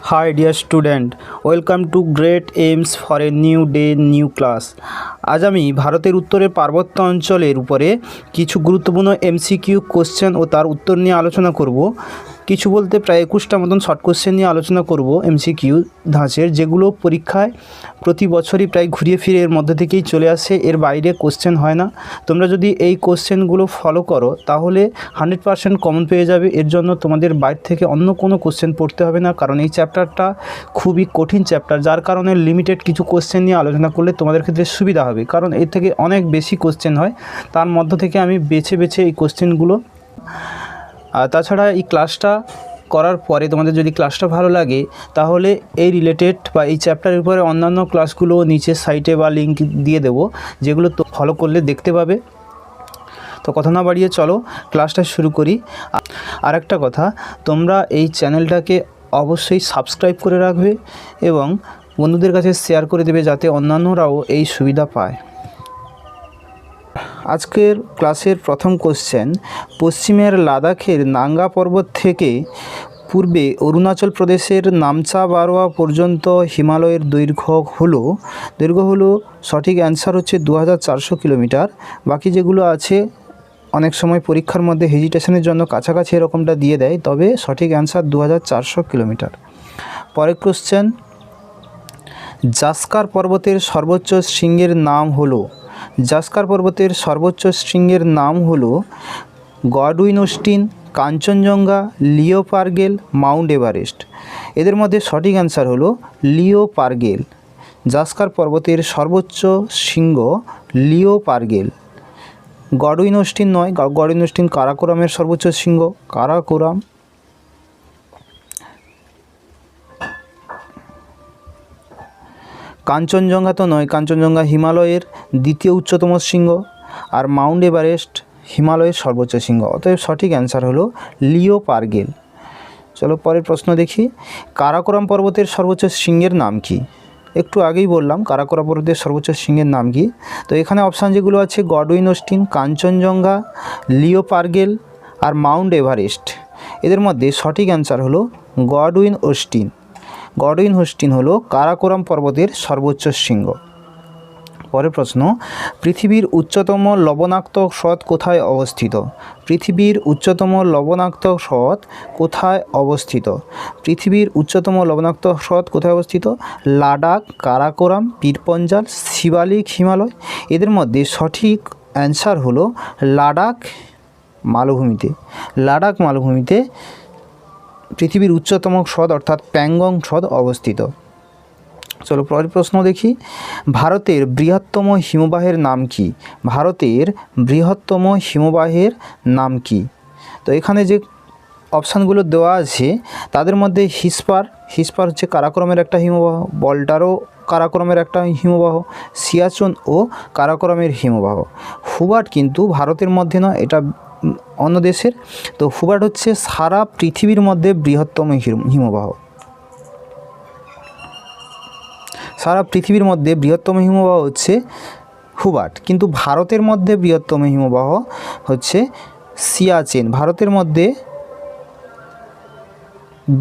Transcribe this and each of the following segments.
Hi dear student, welcome to Great Aims for a New Day, New Class। আজ আমি ভারতের উত্তরের পার্বত্য অঞ্চলের উপরে কিছু গুরুত্বপূর্ণ এমসিকিউ কোশ্চেন ও তার উত্তর নিয়ে আলোচনা করব। কিছু বলতে প্রায় 21টা মতন শর্ট কোশ্চেন নিয়ে আলোচনা করব এমসিকিউ ধাঁচের, যেগুলো পরীক্ষায় প্রতি বছরই প্রায় ঘুরিয়ে ফিরে এর মধ্যে থেকেই চলে আসে, এর বাইরে কোশ্চেন হয় না। তোমরা যদি এই কোশ্চেনগুলো ফলো করো তাহলে 100% কমন পেয়ে যাবে। এর জন্য তোমাদের বাইরে থেকে অন্য কোনো কোশ্চেন পড়তে হবে না, কারণ এই চ্যাপ্টারটা খুবই কঠিন চ্যাপ্টার, যার কারণে লিমিটেড কিছু কোশ্চেন নিয়ে আলোচনা করলে তোমাদের ক্ষেত্রে সুবিধা হবে, কারণ এর থেকে অনেক বেশি কোশ্চেন হয়। তার মধ্য থেকে আমি বেছে বেছে এই কোশ্চেনগুলো। আর তাছাড়া এই ক্লাসটা করার পরে তোমাদের যদি ক্লাসটা ভালো লাগে তাহলে এই রিলেটেড বা এই চ্যাপ্টারের উপরে অন্যান্য ক্লাসগুলো নিচে সাইটে বা লিঙ্ক দিয়ে দেবো, যেগুলো তো ফলো করলে দেখতে পাবে। তো কথা না বাড়িয়ে চলো ক্লাসটা শুরু করি। আর একটা কথা, তোমরা এই চ্যানেলটাকে অবশ্যই সাবস্ক্রাইব করে রাখবে এবং বন্ধুদের কাছে শেয়ার করে দেবে, যাতে অন্যান্যরাও এই সুবিধা পায়। আজকের ক্লাসের প্রথম কোশ্চেন, পশ্চিমের লাদাখের নাঙ্গা পর্বত থেকে পূর্বে অরুণাচল প্রদেশের নামচা বারোয়া পর্যন্ত হিমালয়ের দৈর্ঘ্য হলো সঠিক অ্যান্সার হচ্ছে 2400 কিলোমিটার। বাকি যেগুলো আছে অনেক সময় পরীক্ষার মধ্যে হেজিটেশনের জন্য কাছাকাছি এরকমটা দিয়ে দেয়, তবে সঠিক অ্যান্সার 2400 কিলোমিটার। পরের কোশ্চেন, জাস্কার পর্বতের সর্বোচ্চ শৃঙ্গের নাম হলো গডউইন অস্টিন, কাঞ্চনজঙ্ঘা, লিও পারগেল, মাউন্ট এভারেস্ট। এদের মধ্যে সঠিক অ্যান্সার হলো লিও পারগেল। জাস্কার পর্বতের সর্বোচ্চ শৃঙ্গ লিও পারগেল, গডউইন অস্টিন নয়। গডউইন অস্টিন কারাকোরামের সর্বোচ্চ শৃঙ্গ, কারাকোরাম। কাঞ্চনজঙ্ঘা তো নয়, কাঞ্চনজঙ্ঘা হিমালয়ের দ্বিতীয় উচ্চতম শৃঙ্গ, আর মাউন্ট এভারেস্ট হিমালয়ের সর্বোচ্চ শৃঙ্গ। অতএব সঠিক অ্যান্সার হলো লিও পারগেল। চলো পরের প্রশ্ন দেখি, কারাকোরাম পর্বতের সর্বোচ্চ শৃঙ্গের নাম কি? একটু আগেই বললাম কারাকোরাম পর্বতের সর্বোচ্চ শৃঙ্গের নাম কি। তো এখানে অপশান যেগুলো আছে গডউইন অস্টিন, কাঞ্চনজঙ্ঘা, লিও পারগেল আর মাউন্ট এভারেস্ট। এদের মধ্যে সঠিক অ্যান্সার হলো গডউইন অস্টিন। গডউইন অস্টিন হলো কারাকোরাম পর্বতের সর্বোচ্চ শৃঙ্গ। পরের প্রশ্ন, পৃথিবীর উচ্চতম লবণাক্ত হ্রদ কোথায় অবস্থিত? পৃথিবীর উচ্চতম লবণাক্ত হ্রদ কোথায় অবস্থিত? পৃথিবীর উচ্চতম লবণাক্ত হ্রদ কোথায় অবস্থিত? লাদাখ, কারাকোরাম, পীরপঞ্জাল, শিবালিক, হিমালয়। এদের মধ্যে সঠিক অ্যান্সার হলো লাদাখ মালভূমিতে। লাদাখ মালভূমিতে পৃথিবীর উচ্চতম হ্রদ অর্থাৎ প্যাংগং হ্রদ অবস্থিত। চলো পরের প্রশ্ন দেখি, ভারতের বৃহত্তম হিমবাহের নাম কি? ভারতের বৃহত্তম হিমবাহের নাম কি? তো এখানে যে অপশানগুলো দেওয়া আছে তাদের মধ্যে হিসপার হচ্ছে কারাকোরামের একটা হিমবাহ, বল্টারও কারাকোরামের একটা হিমবাহ, সিয়াচন ও কারাকোরামের হিমবাহ। হুবার্ট কিন্তু ভারতের মধ্যে নয়, এটা অন্য দেশের। তো হুবার্ট হচ্ছে সারা পৃথিবীর মধ্যে বৃহত্তম হিমবাহ। সারা পৃথিবীর মধ্যে বৃহত্তম হিমবাহ হচ্ছে হুবার্ট, কিন্তু ভারতের মধ্যে বৃহত্তম হিমবাহ হচ্ছে সিয়াচেন। ভারতের মধ্যে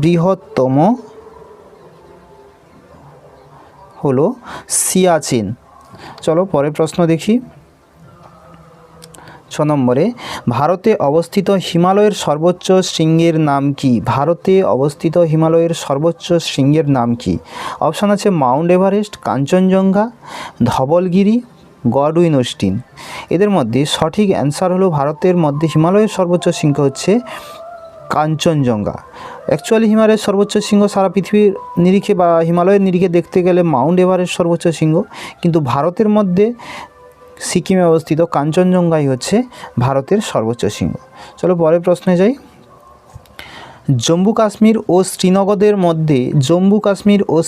বৃহত্তম হলো সিয়াচেন। চলো পরের প্রশ্ন দেখি। 6 নম্বরে, ভারতে অবস্থিত হিমালয়ের সর্বোচ্চ শৃঙ্গের নাম কি? ভারতে অবস্থিত হিমালয়ের সর্বোচ্চ শৃঙ্গের নাম কি? অপশান আছে Mount Everest, Kanchenjunga, Dhauligiri, Godwin Austen. এদের মধ্যে সঠিক অ্যান্সার হলো ভারতের মধ্যে হিমালয়ের সর্বোচ্চ শৃঙ্গ হচ্ছে কাঞ্চনজঙ্ঘা। অ্যাকচুয়ালি হিমালয়ের সর্বোচ্চ শৃঙ্গ সারা পৃথিবীর নিরিখে বা হিমালয়ের নিরিখে দেখতে গেলে মাউন্ট এভারেস্ট সর্বোচ্চ শৃঙ্গ, কিন্তু ভারতের মধ্যে সিকিমে অবস্থিত কাঞ্চনজঙ্ঘাই হচ্ছে ভারতের সর্বোচ্চ শৃঙ্গ। চলো পরের প্রশ্নে যাই। জম্মু কাশ্মীর ও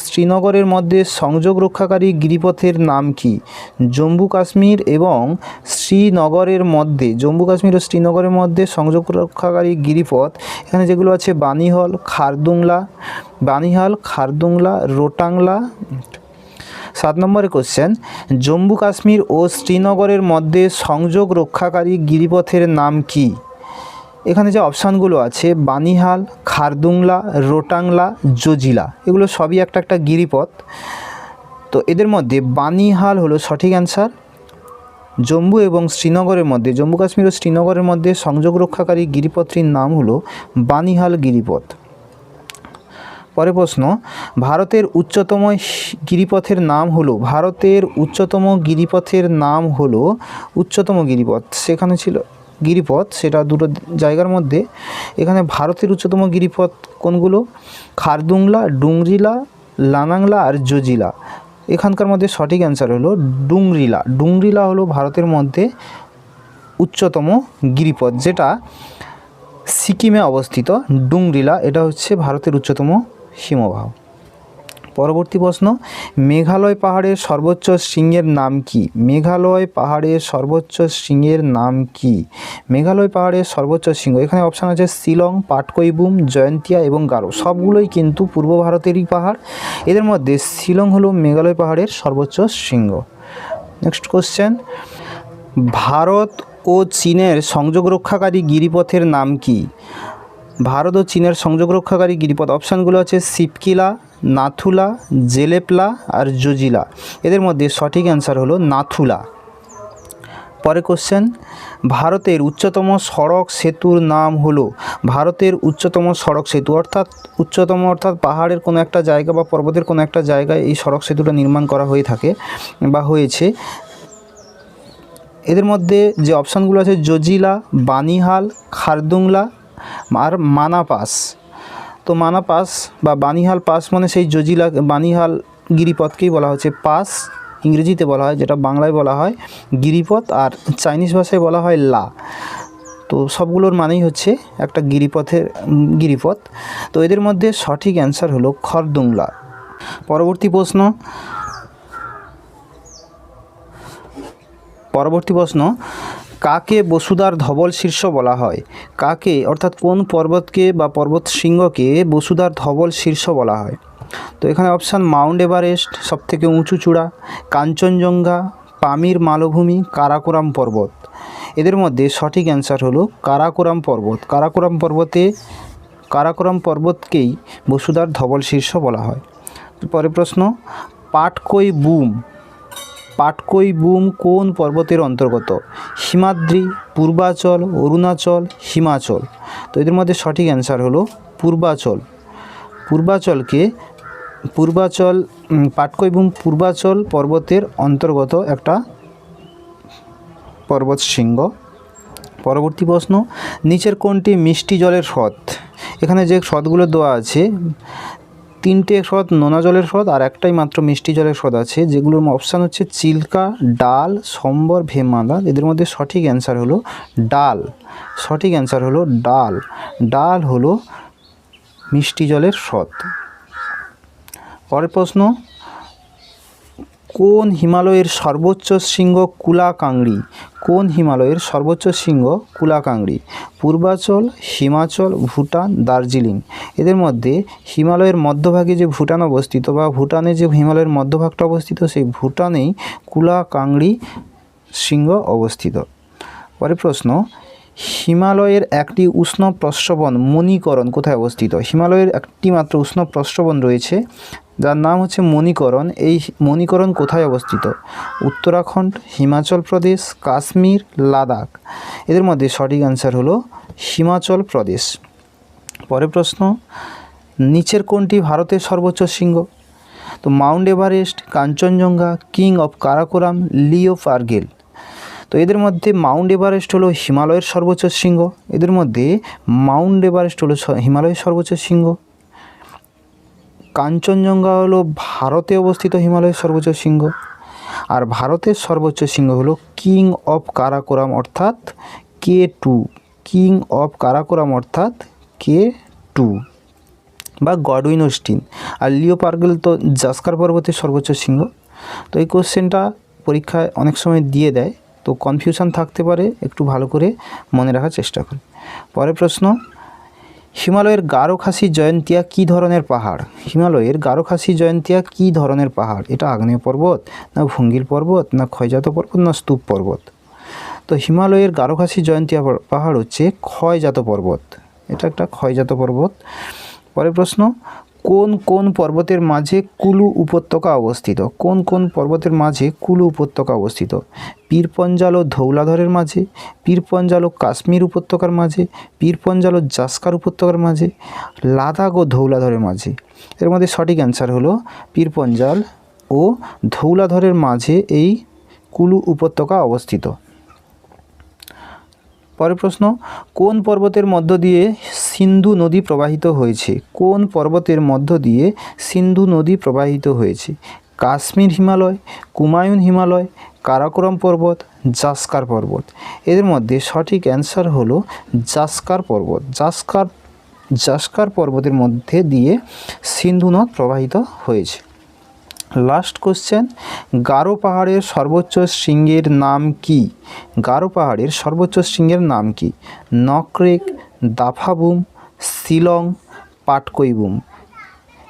শ্রীনগরের মধ্যে সংযোগ রক্ষাকারী গিরিপথের নাম কি? জম্মু কাশ্মীর ও শ্রীনগরের মধ্যে সংযোগ রক্ষাকারী গিরিপথ এখানে যেগুলো আছে বানিহাল, খারদুংলা, রোটাংলা। 7 নম্বরের কোশ্চেন, জম্মু কাশ্মীর ও শ্রীনগরের মধ্যে সংযোগ রক্ষাকারী গিরিপথের নাম কি? এখানে যে অপশানগুলো আছে বানিহাল, খারদুংলা, রোটাংলা, জজিলা, এগুলো সবই একটা একটা গিরিপথ। তো এদের মধ্যে বানিহাল হলো সঠিক অ্যান্সার। জম্মু এবং শ্রীনগরের মধ্যে, জম্মু কাশ্মীর ও শ্রীনগরের মধ্যে সংযোগ রক্ষাকারী গিরিপথটির নাম হলো বানিহাল গিরিপথ। পরের প্রশ্ন, ভারতের উচ্চতম গিরিপথের নাম হলো, ভারতের উচ্চতম গিরিপথের নাম হলো, উচ্চতম গিরিপথ সেখানে ছিল গিরিপথ, সেটা দুটো জায়গার মধ্যে। এখানে ভারতের উচ্চতম গিরিপথ কোনগুলো? খারদুংলা, ডুংরিলা, লানাংলা আর জজিলা। এখানকার মধ্যে সঠিক অ্যান্সার হলো ডুংরিলা। ডুংরিলা হলো ভারতের মধ্যে উচ্চতম গিরিপথ, যেটা সিকিমে অবস্থিত। ডুংরিলা এটা হচ্ছে ভারতের উচ্চতম হিমবাহ। পরবর্তী প্রশ্ন, মেঘালয় পাহাড়ের সর্বোচ্চ শৃঙ্গের নাম কি? মেঘালয় পাহাড়ের সর্বোচ্চ শৃঙ্গের নাম কি? মেঘালয় পাহাড়ের সর্বোচ্চ শৃঙ্গ, এখানে অপশান আছে শিলং, পাটকইবুম, জয়ন্তিয়া এবং গারো। সবগুলোই কিন্তু পূর্ব ভারতেরই পাহাড়। এদের মধ্যে শিলং হলো মেঘালয় পাহাড়ের সর্বোচ্চ শৃঙ্গ। নেক্সট কোশ্চেন, ভারত ও চীনের সংযোগ রক্ষাকারী গিরিপথের নাম কি? ভারত ও চীনের সংযোগ রক্ষাকারী গিরিপথ অপশানগুলো আছে শিবকিলা, নাথুলা, জেলেপলা আর জজিলা। এদের মধ্যে সঠিক অ্যান্সার হলো নাথুলা। পরে কোশ্চেন, ভারতের উচ্চতম সড়ক সেতুর নাম হলো, ভারতের উচ্চতম সড়ক সেতু, অর্থাৎ উচ্চতম অর্থাৎ পাহাড়ের কোনো একটা জায়গা বা পর্বতের কোনো একটা জায়গায় এই সড়ক সেতুটা নির্মাণ করা হয়ে থাকে বা হয়েছে। এদের মধ্যে যে অপশানগুলো আছে জজিলা, বানিহাল, খারদুংলা আর মানা পাস। তো মানা পাস বা বানিহাল পাস মানে সেই জজিলা বানিহাল গিরিপথকেই বলা হচ্ছে পাস, ইংরেজিতে বলা হয়, যেটা বাংলায় বলা হয় গিরিপথ, আর চাইনিজ ভাষায় বলা হয় লা। তো সবগুলোর মানেই হচ্ছে একটা গিরিপথ। তো এদের মধ্যে সঠিক অ্যান্সার হলো খারদুংলা। পরবর্তী প্রশ্ন, কাকে বসুধার ধবল শীর্ষ বলা হয়? কাকে অর্থাৎ কোন পর্বতকে বা পর্বত শৃঙ্গকে বসুধার ধবল শীর্ষ বলা হয়? তো এখানে অপশান মাউন্ট এভারেস্ট সবথেকে উঁচু চূড়া, কাঞ্চনজঙ্ঘা, পামির মালভূমি, কারাকোরাম পর্বত। এদের মধ্যে সঠিক অ্যান্সার হলো কারাকোরাম পর্বত। কারাকোরাম পর্বতকেই বসুধার ধবল শীর্ষ বলা হয়। পরের প্রশ্ন, পাটকইবুম কোন পর্বতের অন্তর্গত? হিমাদ্রি, পূর্বাচল, অরুণাচল, হিমাচল। তো এদের মধ্যে সঠিক অ্যান্সার হলো পূর্বাচল। পাটকইবুম পূর্বাচল পর্বতের অন্তর্গত একটা পর্বত শৃঙ্গ। পরবর্তী প্রশ্ন, নিচের কোনটি মিষ্টি জলের হ্রদ? এখানে যে হ্রদগুলো দেওয়া আছে, 3টে হ্রদ নোনা জলের হ্রদ আর একটাই মাত্র মিষ্টি জলের হ্রদ আছে, যেগুলোর অপশান হচ্ছে চিল্কা, ডাল, সম্বর, ভেমালা। এদের মধ্যে সঠিক অ্যান্সার হলো ডাল। ডাল হলো মিষ্টি জলের হ্রদ। পরের প্রশ্ন, কোন হিমালয়ের সর্বোচ্চ শৃঙ্গ কুলাকাংড়ি? পূর্বাচল, হিমাচল, ভুটান, দার্জিলিং। এদের মধ্যে হিমালয়ের মধ্যভাগে যে ভুটান অবস্থিত বা ভুটানে যে হিমালয়ের মধ্যভাগটা অবস্থিত, সেই ভুটানেই কুলাকাংড়ি শৃঙ্গ অবস্থিত। পরের প্রশ্ন, হিমালয়ের একটি উষ্ণ প্রস্রবণ মণিকরণ কোথায় অবস্থিত? হিমালয়ের একটি মাত্র উষ্ণ প্রস্রবণ রয়েছে, যার নাম হচ্ছে মণিকরণ। এই মণিকরণ কোথায় অবস্থিত? উত্তরাখণ্ড, হিমাচল প্রদেশ, কাশ্মীর, লাদাখ। এদের মধ্যে সঠিক অ্যান্সার হলো হিমাচল প্রদেশ। পরের প্রশ্ন, নিচের কোনটি ভারতের সর্বোচ্চ শৃঙ্গ? তো Mount Everest, Kanchenjunga, king of Karakoram, Leo Pargil. তো এদের মধ্যে মাউন্ট এভারেস্ট হলো হিমালয়ের সর্বোচ্চ শৃঙ্গ। হিমালয়ের সর্বোচ্চ শৃঙ্গ। কাঞ্চনজঙ্ঘা হলো ভারতে অবস্থিত হিমালয়ের সর্বোচ্চ শৃঙ্গ। আর ভারতের সর্বোচ্চ শৃঙ্গ হলো কিং অফ কারাকোরাম অর্থাৎ K2 বা গডউইন অস্টিন। আর লিও পারগেল তো জাস্কার পর্বতের সর্বোচ্চ শৃঙ্গ। তো এই কোশ্চেনটা পরীক্ষায় অনেক সময় দিয়ে দেয়, তো কনফিউশন থাকতে পারে, একটু ভালো করে মনে রাখার চেষ্টা করুন। পরের প্রশ্ন, হিমালয়ের গারো খাসি জয়ন্তিয়া কী ধরনের পাহাড়? এটা আগ্নেয় পর্বত, না ভঙ্গিল পর্বত, না ক্ষয়জাত পর্বত, না স্তূপ পর্বত? তো হিমালয়ের গারোখাসি জয়ন্তিয়া পাহাড় হচ্ছে ক্ষয়জাত পর্বত, এটা একটা ক্ষয়জাত পর্বত। পরের প্রশ্ন, কোন কোন পর্বতের মাঝে কুলু উপত্যকা অবস্থিত? কোন কোন পর্বতের মাঝে কুলু উপত্যকা অবস্থিত? পীরপঞ্জাল ও ধৌলাধরের মাঝে, পীরপঞ্জাল ও কাশ্মীর উপত্যকার মাঝে, পীরপঞ্জাল ও জাস্কার উপত্যকার মাঝে, লাদাখ ও ধৌলাধরের মাঝে। এর মধ্যে সঠিক অ্যান্সার হলো পীরপঞ্জাল ও ধৌলাধরের মাঝে এই কুলু উপত্যকা অবস্থিত। পরের প্রশ্ন, কোন পর্বতের মধ্য দিয়ে সিন্ধু নদী প্রবাহিত হয়েছে? কোন পর্বতের মধ্য দিয়ে সিন্ধু নদী প্রবাহিত হয়েছে? কাশ্মীর হিমালয়, কুমায়ুন হিমালয়, কারাকোরাম পর্বত, জাস্কার পর্বত। এদের মধ্যে সঠিক অ্যান্সার হলো জাস্কার পর্বত। জাস্কার পর্বতের মধ্যে দিয়ে সিন্ধু নদ প্রবাহিত হয়েছে। লাস্ট কোশ্চেন, গারো পাহাড়ের সর্বোচ্চ শৃঙ্গের নাম কি? গারো পাহাড়ের সর্বোচ্চ শৃঙ্গের নাম কি? নকরেক, দাফাবুম, শিলং, পাটকইবুম।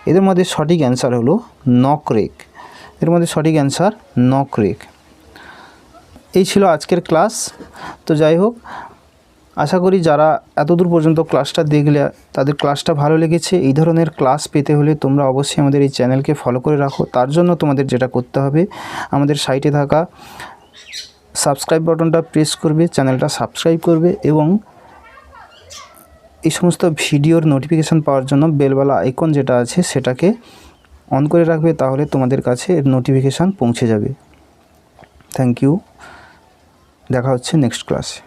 এদের মধ্যে সঠিক অ্যান্সার হলো নকরেক। এর মধ্যে সঠিক অ্যান্সার নকরেক। এই ছিল আজকের ক্লাস। তো যাই হোক, আশা করি যারা এতদূর পর্যন্ত ক্লাসটা দেখলে তাদের ক্লাসটা ভালো লেগেছে। এই ধরনের ক্লাস পেতে হলে তোমরা অবশ্যই আমাদের এই চ্যানেলকে ফলো করে রাখো। তার জন্য তোমাদের যেটা করতে হবে, আমাদের সাইটে থাকা সাবস্ক্রাইব বাটনটা প্রেস করবে, চ্যানেলটা সাবস্ক্রাইব করবে এবং এই সমস্ত ভিডিওর নোটিফিকেশান পাওয়ার জন্য বেলওয়ালা আইকন যেটা আছে সেটাকে অন করে রাখবে, তাহলে তোমাদের কাছে এর নোটিফিকেশান পৌঁছে যাবে। থ্যাংক ইউ, দেখা হচ্ছে নেক্সট ক্লাসে।